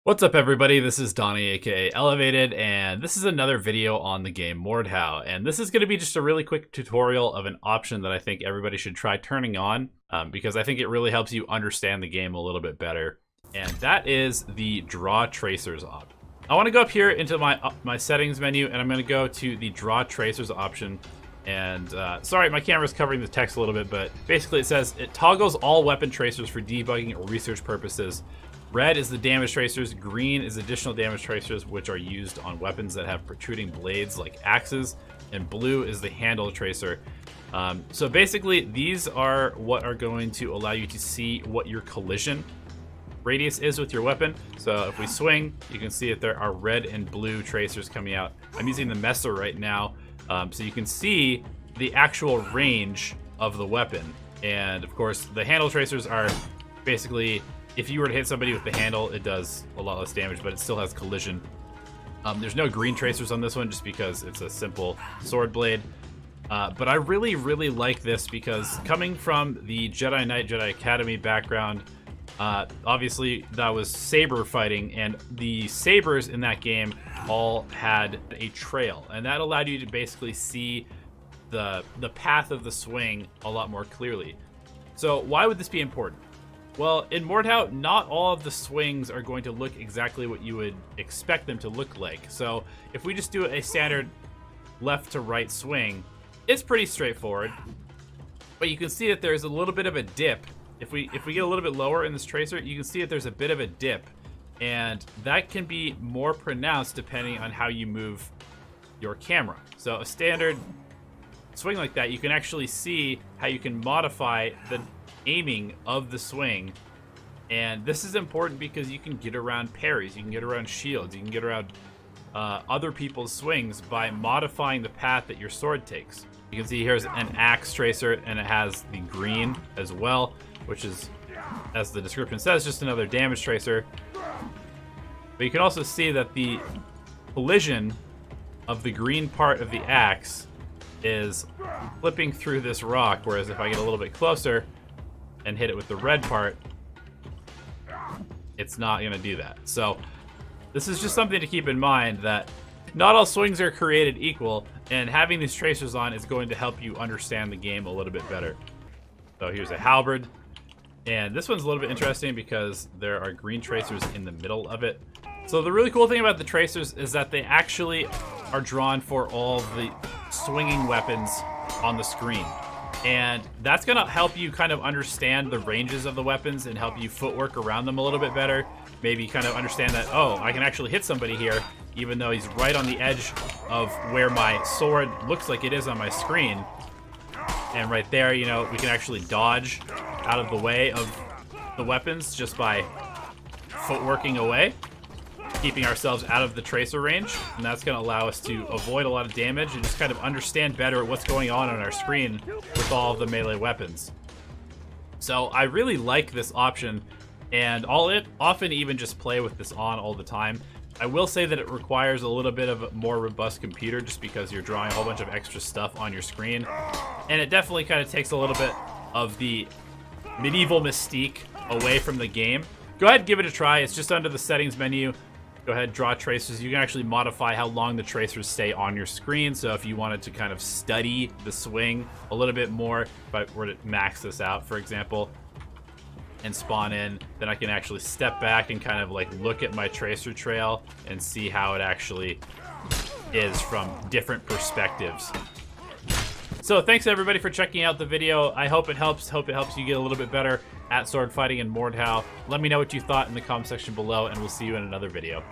What's up everybody, this is Donnie aka Elevated, and this is another video on the game Mordhau. And this is going to be just a really quick tutorial of an option that I think everybody should try turning on, because I think it really helps you understand the game a little bit better. And that is the Draw Tracers option. I want to go up here into my settings menu, and I'm going to go to the Draw Tracers option. And sorry, my camera's covering the text a little bit, but basically it says it toggles all weapon tracers for debugging or research purposes. Red is the damage tracers, green is additional damage tracers which are used on weapons that have protruding blades like axes, and blue is the handle tracer. So basically these are what are going to allow you to see what your collision radius is with your weapon. So if we swing, you can see that there are red and blue tracers coming out. I'm using the Messer right now, so you can see the actual range of the weapon. And of course the handle tracers are basically, if you were to hit somebody with the handle, it does a lot less damage, but it still has collision. There's no green tracers on this one just because it's a simple sword blade. But I really like this because coming from the Jedi Knight, Jedi Academy background, obviously that was saber fighting, and the sabers in that game all had a trail, and that allowed you to basically see the path of the swing a lot more clearly. So why would this be important? Well, in Mordhau, not all of the swings are going to look exactly what you would expect them to look like. So if we just do a standard left to right swing, it's pretty straightforward. But you can see that there's a little bit of a dip. If we get a little bit lower in this tracer, you can see that there's a bit of a dip. And that can be more pronounced depending on how you move your camera. So a standard swing like that, you can actually see how you can modify the aiming of the swing. And this is important because you can get around parries, you can get around shields, you can get around other people's swings by modifying the path that your sword takes. You can see here's an axe tracer, and it has the green as well, which is, as the description says, just another damage tracer. But you can also see that the collision of the green part of the axe is flipping through this rock, whereas if I get a little bit closer and hit it with the red part, it's not going to do that. So this is just something to keep in mind, that not all swings are created equal, and having these tracers on is going to help you understand the game a little bit better. So here's a halberd, and this one's a little bit interesting because there are green tracers in the middle of it. So the really cool thing about the tracers is that they actually are drawn for all the swinging weapons on the screen. And that's going to help you kind of understand the ranges of the weapons and help you footwork around them a little bit better. Maybe kind of understand that, oh, I can actually hit somebody here, even though he's right on the edge of where my sword looks like it is on my screen. And right there, you know, we can actually dodge out of the way of the weapons just by footworking away, keeping ourselves out of the tracer range. And that's going to allow us to avoid a lot of damage and just kind of understand better what's going on our screen with all of the melee weapons. So I really like this option, and I'll often even just play with this on all the time. I will say that it requires a little bit of a more robust computer just because you're drawing a whole bunch of extra stuff on your screen. And it definitely kind of takes a little bit of the medieval mystique away from the game. Go ahead and give it a try. It's just under the settings menu. Go ahead, draw tracers. You can actually modify how long the tracers stay on your screen. So if you wanted to kind of study the swing a little bit more, if I were to max this out, for example, and spawn in, then I can actually step back and kind of like look at my tracer trail and see how it actually is from different perspectives. So thanks everybody for checking out the video. I hope it helps. Hope it helps you get a little bit better at sword fighting in Mordhau. Let me know what you thought in the comment section below, and we'll see you in another video.